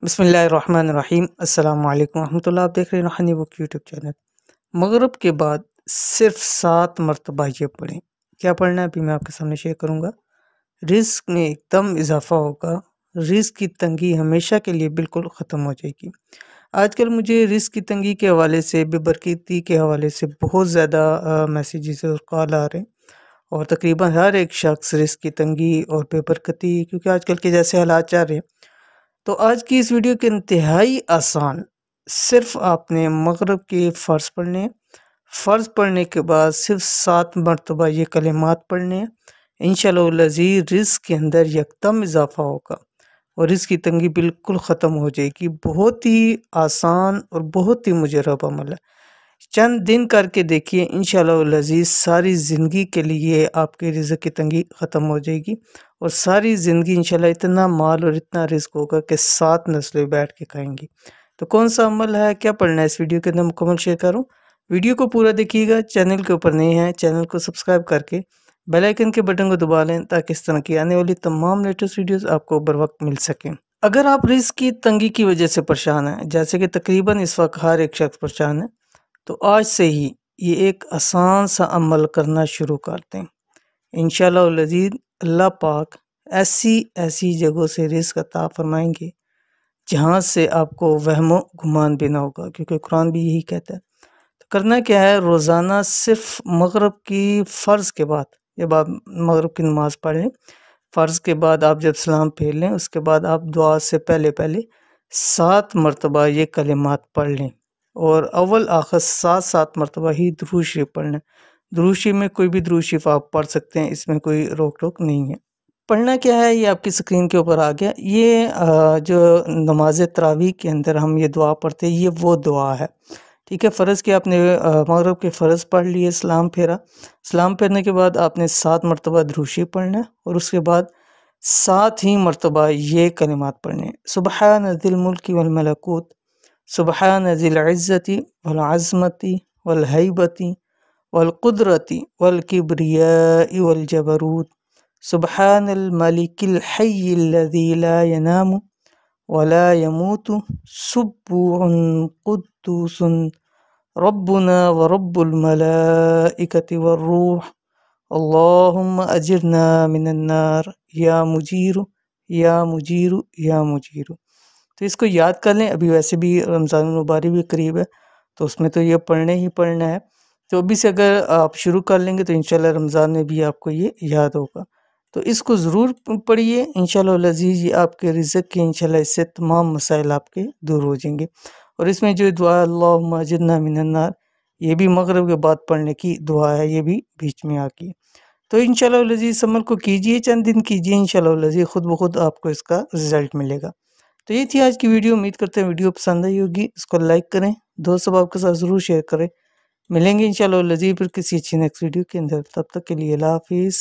بسم اللہ الرحمن الرحیم۔ السلام علیکم ورحمۃ اللہ۔ آپ دیکھ رہے ہیں روحانی بک یوٹیوب چینل۔ مغرب کے بعد صرف 7 مرتبہ یہ پڑھیں۔ کیا پڑھنا ہے ابھی میں آپ کے سامنے شیئر کروں گا۔ رزق میں ایک دم اضافہ ہوگا، رزق کی تنگی ہمیشہ کے لیے بالکل ختم ہو جائے گی۔ آج کل مجھے رزق کی تنگی کے حوالے سے، بے برکتی کے حوالے سے بہت زیادہ میسیجز اور کال آ رہے ہیں، اور تقریباً ہر ایک شخص رزق کی تنگی اور بے برکتی، کیونکہ آج کل کے جیسے حالات چل رہے ہیں۔ تو آج کی اس ویڈیو کے انتہائی آسان، صرف آپ نے مغرب کے فرض پڑھنے ہیں۔ فرض پڑھنے کے بعد صرف 7 مرتبہ یہ کلمات پڑھنے ہیں۔ انشاءاللہ العزیز رزق کے اندر یکدم اضافہ ہوگا اور رزق کی تنگی بالکل ختم ہو جائے گی۔ بہت ہی آسان اور بہت ہی مجرب عمل ہے۔ چند دن کر کے دیکھیے، انشاءاللہ العزیز ساری زندگی کے لیے آپ کے رزق کی تنگی ختم ہو جائے گی، اور ساری زندگی انشاءاللہ اتنا مال اور اتنا رزق ہوگا کہ 7 نسلیں بیٹھ کے کھائیں گی۔ تو کون سا عمل ہے، کیا پڑھنا ہے، اس ویڈیو کے اندر مکمل شیئر کروں۔ ویڈیو کو پورا دیکھیے گا۔ چینل کے اوپر نہیں ہے، چینل کو سبسکرائب کر کے بیل آئیکن کے بٹن کو دبا لیں، تاکہ اس طرح کی آنے والی تمام لیٹسٹ ویڈیوز آپ کو بر وقت مل سکیں۔ اگر آپ رزق کی تنگی کی وجہ سے پریشان ہیں، جیسے کہ تقریباً اس وقت ہر ایک شخص پریشان ہے، تو آج سے ہی یہ ایک آسان سا عمل کرنا شروع کر دیں۔ انشاءاللہ العزیز اللہ پاک ایسی جگہوں سے رزق عطا فرمائیں گے جہاں سے آپ کو وہم و گمان بھی نہ ہوگا، کیونکہ قرآن بھی یہی کہتا ہے۔ تو کرنا کیا ہے، روزانہ صرف مغرب کی فرض کے بعد، جب آپ مغرب کی نماز پڑھ لیں، فرض کے بعد آپ جب سلام پھیر لیں، اس کے بعد آپ دعا سے پہلے 7 مرتبہ یہ کلمات پڑھ لیں، اور اول آخر 7 مرتبہ ہی درود شریف پڑھنا ہے۔ درود شریف میں کوئی بھی درود شریف آپ پڑھ سکتے ہیں، اس میں کوئی روک ٹوک نہیں ہے۔ پڑھنا کیا ہے، یہ آپ کی سکرین کے اوپر آ گیا۔ یہ جو نماز تراویح کے اندر ہم یہ دعا پڑھتے ہیں، یہ وہ دعا ہے، ٹھیک ہے۔ فرض کہ آپ نے مغرب کے فرض پڑھ لیے، سلام پھیرا، سلام پھیرنے کے بعد آپ نے 7 مرتبہ درود شریف پڑھنا ہے، اور اس کے بعد 7 ہی مرتبہ یہ کلمات پڑھنے ہیں۔ سبحان ذی الملک والملکوت، سبحان ذی العزت والعظمت والہیبت والقدرت والکبریاء والجبروت، سبحان الملک الحی الذی لا ینام ولا يموت، سبوح قدوس ربنا ورب الملائکۃ والروح، اللہم اجرنا من النار یا مجیر یا مجیر یا مجیر۔ تو اس کو یاد کر لیں۔ ابھی ویسے بھی رمضان المبارک بھی قریب ہے، تو اس میں تو یہ پڑھنے ہی پڑھنا ہے۔ تو ابھی سے اگر آپ شروع کر لیں گے تو انشاءاللہ رمضان میں بھی آپ کو یہ یاد ہوگا۔ تو اس کو ضرور پڑھیے، انشاءاللہ العزیز یہ آپ کے رزق کے انشاءاللہ اس سے تمام مسائل آپ کے دور ہو جائیں گے۔ اور اس میں جو دعا اللہم اجرنا من النار، یہ بھی مغرب کے بعد پڑھنے کی دعا ہے، یہ بھی بیچ میں آ گئی۔ تو انشاءاللہ العزیز عمل کو کیجئے، چند دن کیجئے، انشاءاللہ العزیز خود بخود آپ کو اس کا رزلٹ ملے گا۔ تو یہ تھی آج کی ویڈیو۔ امید کرتے ہیں ویڈیو پسند آئی ہوگی، اس کو لائک کریں، دوست احباب کے ساتھ ضرور شیئر کریں۔ ملیں گے انشاءاللہ العزیز پھر کسی اچھی نیکسٹ ویڈیو کے اندر، تب تک کے لیے اللہ حافظ۔